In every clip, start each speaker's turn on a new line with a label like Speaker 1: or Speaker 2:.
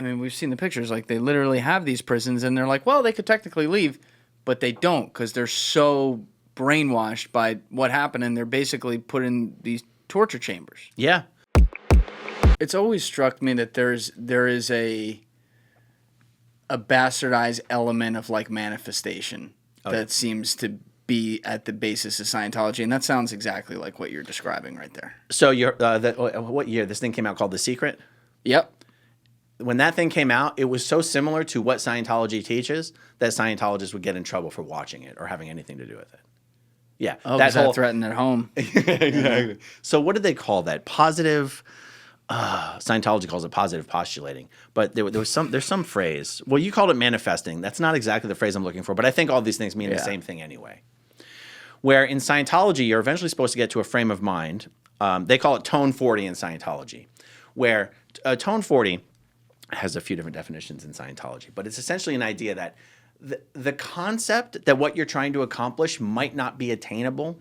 Speaker 1: mean, we've seen the pictures. Like, they literally have these prisons, and they're like, well, they could technically leave, but they don't because they're so brainwashed by what happened, and they're basically put in these torture chambers.
Speaker 2: Yeah.
Speaker 1: It's always struck me that there is a bastardized element of like manifestation that seems to be at the basis of Scientology, and that sounds exactly like what you're describing right there.
Speaker 2: So you're what year this thing came out called The Secret?
Speaker 1: Yep.
Speaker 2: When that thing came out, it was so similar to what Scientology teaches that Scientologists would get in trouble for watching it or having anything to do with it. Yeah.
Speaker 1: Oh, that threatened their home.
Speaker 2: Exactly. So what did they call that? Positive. Scientology calls it positive postulating, but there's some phrase. Well, you called it manifesting. That's not exactly the phrase I'm looking for, but I think all these things mean the same thing anyway. Where in Scientology, you're eventually supposed to get to a frame of mind. They call it tone 40 in Scientology, where tone 40 has a few different definitions in Scientology, but it's essentially an idea that the concept that what you're trying to accomplish might not be attainable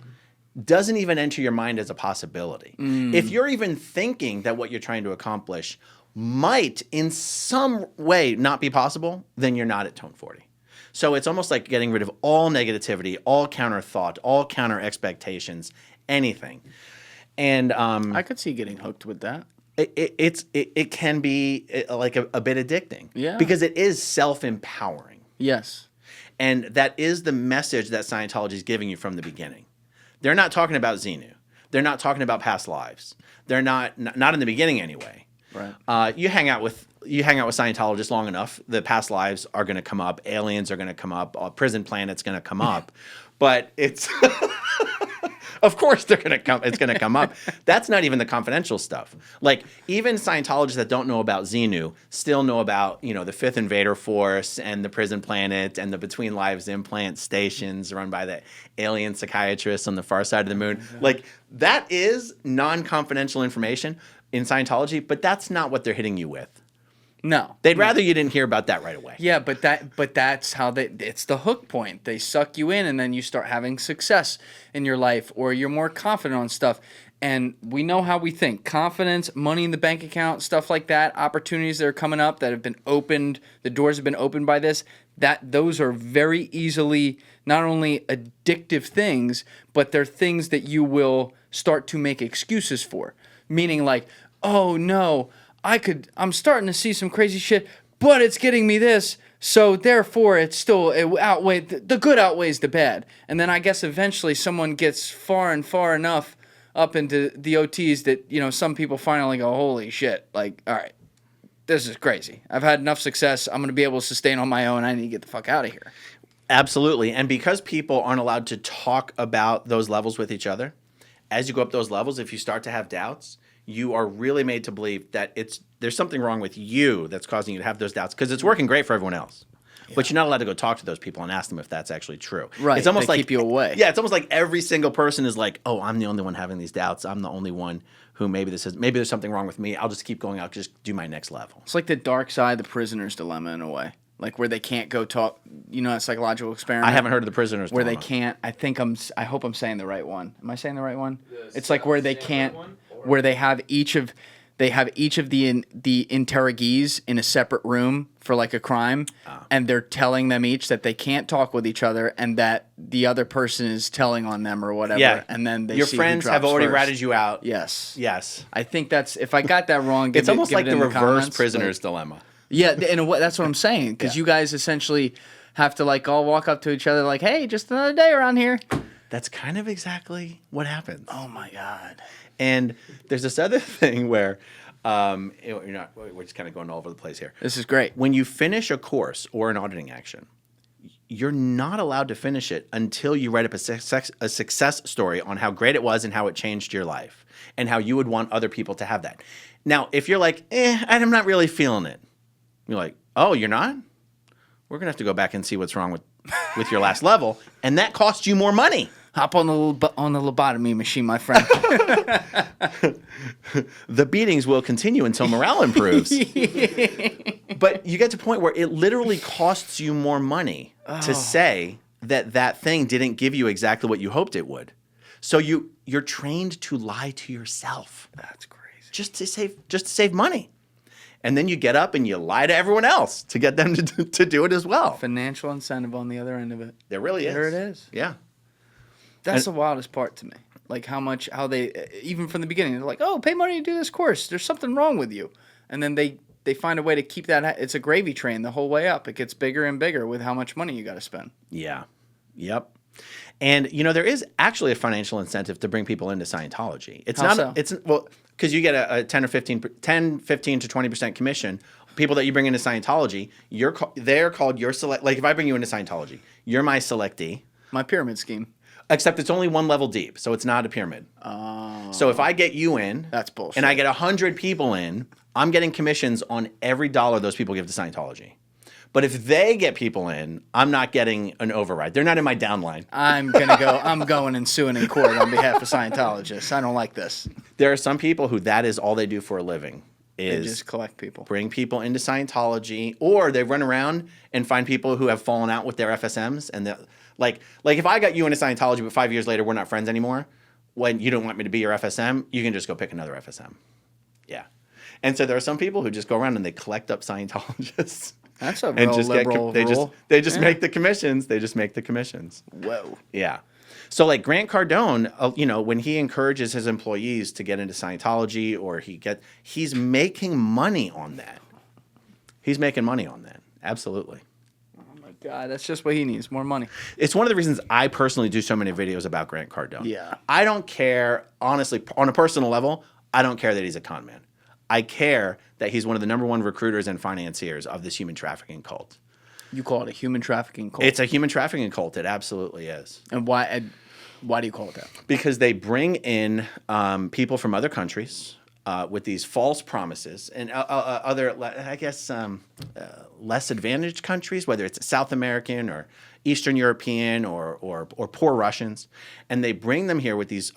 Speaker 2: doesn't even enter your mind as a possibility. If you're even thinking that what you're trying to accomplish might in some way not be possible, then you're not at tone 40. So it's almost like getting rid of all negativity, all counter thought, all counter expectations, anything. And
Speaker 1: I could see getting hooked with that.
Speaker 2: It can be like a bit addicting.
Speaker 1: Yeah.
Speaker 2: Because it is self-empowering.
Speaker 1: Yes.
Speaker 2: And that is the message that Scientology is giving you from the beginning. They're not talking about Xenu. They're not talking about past lives. They're not in the beginning anyway.
Speaker 1: Right.
Speaker 2: You hang out with Scientologists long enough, the past lives are going to come up, aliens are going to come up, prison planet's going to come up, but it's of course they're going to come. It's going to come up. That's not even the confidential stuff. Like even Scientologists that don't know about Xenu still know about the Fifth Invader Force and the prison planet and the Between Lives implant stations run by the alien psychiatrists on the far side of the moon. Like that is non-confidential information in Scientology, but that's not what they're hitting you with.
Speaker 1: No.
Speaker 2: They'd rather you didn't hear about that right away.
Speaker 1: Yeah, but that's how it's the hook point. They suck you in and then you start having success in your life or you're more confident on stuff. And we know how we think. Confidence, money in the bank account, stuff like that, opportunities that are coming up that have been opened, the doors have been opened by this, those are very easily not only addictive things, but they're things that you will start to make excuses for. Meaning like, oh no, I'm starting to see some crazy shit, but it's getting me this, so therefore the good outweighs the bad. And then I guess eventually someone gets far enough up into the OTs that, some people finally go, holy shit, like, all right, this is crazy. I've had enough success. I'm going to be able to sustain on my own. I need to get the fuck out of here.
Speaker 2: Absolutely. And because people aren't allowed to talk about those levels with each other, as you go up those levels, if you start to have doubts, you are really made to believe that there's something wrong with you that's causing you to have those doubts because it's working great for everyone else. Yeah. But you're not allowed to go talk to those people and ask them if that's actually true.
Speaker 1: Right.
Speaker 2: It's almost
Speaker 1: they
Speaker 2: like
Speaker 1: keep you away.
Speaker 2: Yeah, it's almost like every single person is like, oh, I'm the only one having these doubts. I'm the only one who maybe there's something wrong with me. I'll just keep going. I'll just do my next level.
Speaker 1: It's like the dark side, the prisoner's dilemma in a way. Like where they can't go talk, that psychological experiment.
Speaker 2: I haven't heard of the prisoner's dilemma.
Speaker 1: Where they can't, I hope I'm saying the right one. Am I saying the right one? It's like where they can't, where they have each of the interrogees in a separate room for like a crime, and they're telling them each that they can't talk with each other and that the other person is telling on them or whatever.
Speaker 2: Yeah.
Speaker 1: And then
Speaker 2: your friends have already ratted you out.
Speaker 1: Yes.
Speaker 2: Yes.
Speaker 1: I think that's, if I got that wrong,
Speaker 2: it's almost like the reverse
Speaker 1: comments,
Speaker 2: prisoner's dilemma.
Speaker 1: Yeah, that's what I'm saying. Because you guys essentially have to like all walk up to each other like, hey, just another day around here.
Speaker 2: That's kind of exactly what happens.
Speaker 1: Oh my God.
Speaker 2: And there's this other thing where we're just kind of going all over the place here.
Speaker 1: This is great.
Speaker 2: When you finish a course or an auditing action, you're not allowed to finish it until you write up a success story on how great it was and how it changed your life and how you would want other people to have that. Now, if you're like, I'm not really feeling it. You're like, oh, you're not? We're going to have to go back and see what's wrong with your last level. And that costs you more money.
Speaker 1: Hop on the lobotomy machine, my friend.
Speaker 2: The beatings will continue until morale improves. But you get to a point where it literally costs you more money to say that thing didn't give you exactly what you hoped it would. So you're trained to lie to yourself.
Speaker 1: That's crazy.
Speaker 2: Just to save money. And then you get up and you lie to everyone else to get them to do it as well.
Speaker 1: Financial incentive on the other end of it.
Speaker 2: There really is.
Speaker 1: There it is.
Speaker 2: Yeah.
Speaker 1: That's the wildest part to me. Like how they, even from the beginning, they're like, oh, pay money to do this course. There's something wrong with you. And then they find a way to keep that. It's a gravy train the whole way up. It gets bigger and bigger with how much money you got to spend.
Speaker 2: Yeah. Yep. And, there is actually a financial incentive to bring people into Scientology. It's
Speaker 1: How
Speaker 2: not,
Speaker 1: so?
Speaker 2: well, because you get a 10 to 20% commission. People that you bring into Scientology, they're called your select. Like if I bring you into Scientology, you're my selectee.
Speaker 1: My pyramid scheme.
Speaker 2: Except it's only one level deep, so it's not a pyramid. Oh. So if I get you in,
Speaker 1: that's bullshit.
Speaker 2: And I get 100 people in, I'm getting commissions on every dollar those people give to Scientology. But if they get people in, I'm not getting an override. They're not in my downline.
Speaker 1: I'm going and suing in court on behalf of Scientologists. I don't like this.
Speaker 2: There are some people who that is all they do for a living.
Speaker 1: They just collect people.
Speaker 2: Bring people into Scientology, or they run around and find people who have fallen out with their FSMs. And like if I got you into Scientology, but 5 years later we're not friends anymore, when you don't want me to be your FSM, you can just go pick another FSM. Yeah. And so there are some people who just go around and they collect up Scientologists.
Speaker 1: That's a real liberal rule.
Speaker 2: They just make the commissions. They just make the commissions.
Speaker 1: Whoa.
Speaker 2: Yeah. So like Grant Cardone, when he encourages his employees to get into Scientology, or he's making money on that. He's making money on that. Absolutely.
Speaker 1: Oh my God, that's just what he needs, more money.
Speaker 2: It's one of the reasons I personally do so many videos about Grant Cardone.
Speaker 1: Yeah.
Speaker 2: I don't care, honestly, on a personal level, I don't care that he's a con man. I care that he's one of the number one recruiters and financiers of this human trafficking cult.
Speaker 1: You call it a human trafficking cult?
Speaker 2: It's a human trafficking cult. It absolutely is.
Speaker 1: And why do you call it that?
Speaker 2: Because they bring in people from other countries with these false promises, and other, I guess, less advantaged countries, whether it's South American or Eastern European or poor Russians, and they bring them here with these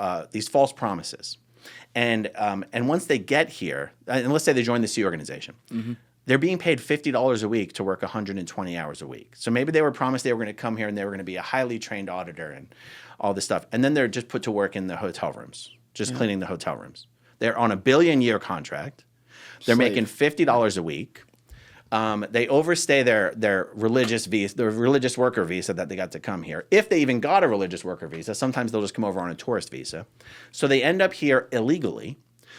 Speaker 2: false promises. And once they get here, and let's say they join the Sea Organization, mm-hmm. They're being paid $50 a week to work 120 hours a week. So maybe they were promised they were going to come here and they were going to be a highly trained auditor and all this stuff. And then they're just put to work in the hotel rooms, just cleaning the hotel rooms. They're on a $1 billion contract. They're making $50 a week. They overstay their religious visa, their religious worker visa that they got to come here. If they even got a religious worker visa, sometimes they'll just come over on a tourist visa. So they end up here illegally.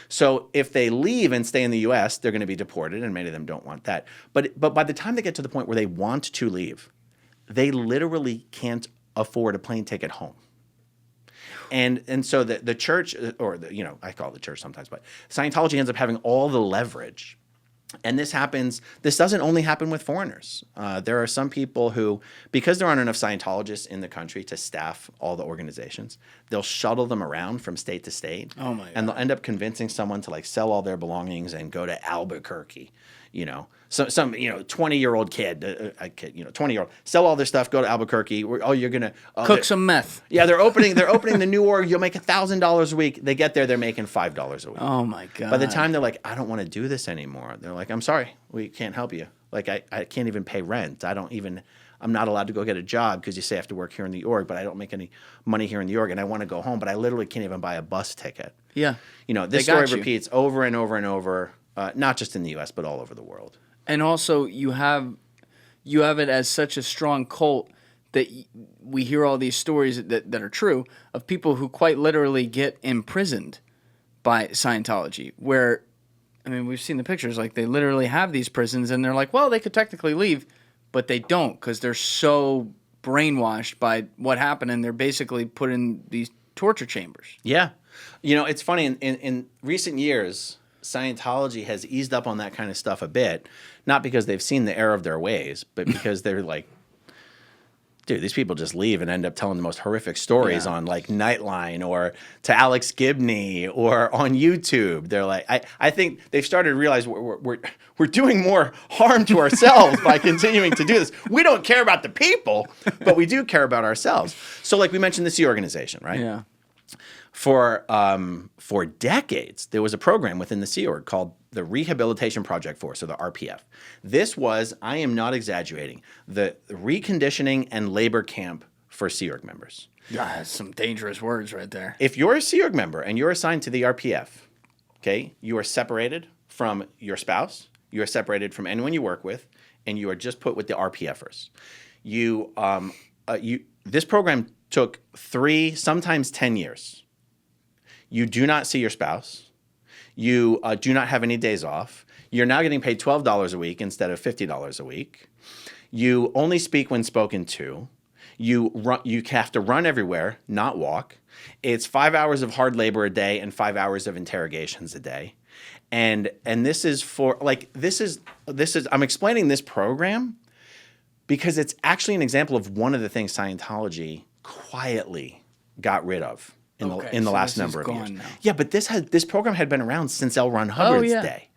Speaker 2: So if they leave and stay in the U.S., they're going to be deported, and many of them don't want that. But by the time they get to the point where they want to leave, they literally can't afford a plane ticket home. And so the church, or I call it the church sometimes, but Scientology ends up having all the leverage. And this doesn't only happen with foreigners. There are some people who, because there aren't enough Scientologists in the country to staff all the organizations, they'll shuttle them around from state to state.
Speaker 1: Oh my God.
Speaker 2: And they'll end up convincing someone to sell all their belongings and go to Albuquerque. Some 20-year-old kid, 20-year-old, sell all their stuff, go to Albuquerque. You're gonna
Speaker 1: cook some meth.
Speaker 2: Yeah, they're opening the new org. You'll make $1,000 a week. They get there, they're making $5 a week.
Speaker 1: Oh my God!
Speaker 2: By the time they're like, I don't want to do this anymore, they're like, I'm sorry, we can't help you. I can't even pay rent. I'm not allowed to go get a job because you say I have to work here in the org, but I don't make any money here in the org, and I want to go home, but I literally can't even buy a bus ticket.
Speaker 1: Yeah,
Speaker 2: this story repeats over and over and over. Not just in the U.S., but all over the world.
Speaker 1: And also, you have it as such a strong cult that we hear all these stories that are true of people who quite literally get imprisoned by Scientology. Where, we've seen the pictures. They literally have these prisons, and they're like, well, they could technically leave, but they don't because they're so brainwashed by what happened, and they're basically put in these torture chambers.
Speaker 2: Yeah. It's funny. In recent years, Scientology has eased up on that kind of stuff a bit, not because they've seen the error of their ways, but because they're like, dude, these people just leave and end up telling the most horrific stories on Nightline or to Alex Gibney or on YouTube. They're like, I think they've started to realize we're doing more harm to ourselves by continuing to do this. We don't care about the people, but we do care about ourselves. So we mentioned the Sea Organization, right?
Speaker 1: Yeah.
Speaker 2: For decades, there was a program within the Sea Org called the Rehabilitation Project Force, or the RPF. This was, I am not exaggerating, the reconditioning and labor camp for Sea Org members.
Speaker 1: Yeah, that's some dangerous words right there.
Speaker 2: If you're a Sea Org member and you're assigned to the RPF, okay, you are separated from your spouse, You are separated from anyone you work with, and you are just put with the RPFers. This program took 3, sometimes 10 years. You do not see your spouse. You do not have any days off. You're now getting paid $12 a week instead of $50 a week. You only speak when spoken to. You have to run everywhere, not walk. It's 5 hours of hard labor a day and 5 hours of interrogations a day. And this is for I'm explaining this program because it's actually an example of one of the things Scientology quietly got rid of in the last number of years. Now. Yeah, but this program had been around since L. Ron Hubbard's day.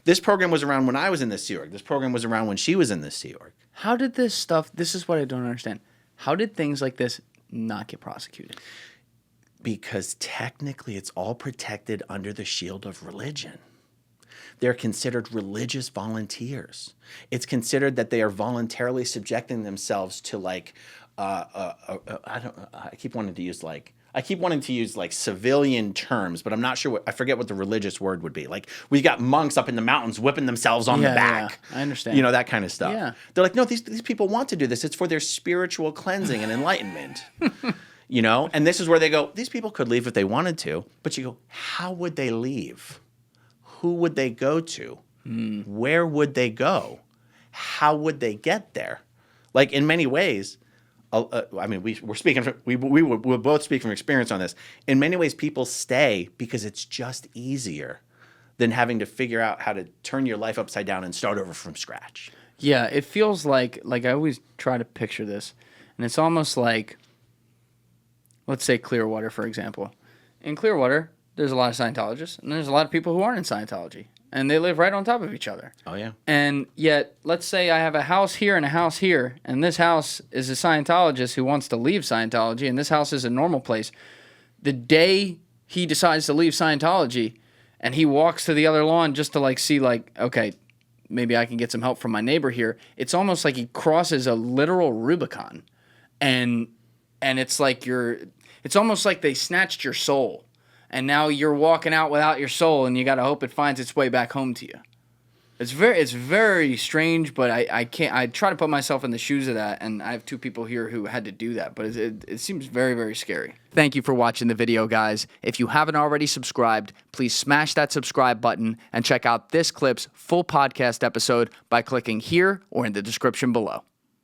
Speaker 2: This program was around when I was in the Sea Org. This program was around when she was in the Sea Org.
Speaker 1: How did this stuff, this is what I don't understand. How did things like this not get prosecuted?
Speaker 2: Because technically it's all protected under the shield of religion. They're considered religious volunteers. It's considered that they are voluntarily subjecting themselves to I keep wanting to use civilian terms, but I'm not sure I forget what the religious word would be. Like we got monks up in the mountains whipping themselves on the back.
Speaker 1: Yeah, I understand.
Speaker 2: That kind of stuff. Yeah. They're like, no, these people want to do this. It's for their spiritual cleansing and enlightenment. And this is where they go, these people could leave if they wanted to, but you go, how would they leave? Who would they go to? Where would they go? How would they get there? Like in many ways, we're speaking. We'll both speak from experience on this. In many ways, people stay because it's just easier than having to figure out how to turn your life upside down and start over from scratch.
Speaker 1: Yeah, it feels like I always try to picture this, and it's almost like, let's say Clearwater, for example. In Clearwater, there's a lot of Scientologists, and there's a lot of people who aren't in Scientology, and they live right on top of each other.
Speaker 2: Oh, yeah.
Speaker 1: And yet, let's say I have a house here and a house here, and this house is a Scientologist who wants to leave Scientology, and this house is a normal place. The day he decides to leave Scientology, and he walks to the other lawn just to see okay, maybe I can get some help from my neighbor here, it's almost like he crosses a literal Rubicon. And it's like it's almost like they snatched your soul. And now you're walking out without your soul, and you got to hope it finds its way back home to you. It's very strange, but I can't. I try to put myself in the shoes of that, and I have 2 people here who had to do that, but it seems very, very scary. Thank you for watching the video, guys. If you haven't already subscribed, please smash that subscribe button and check out this clip's full podcast episode by clicking here or in the description below.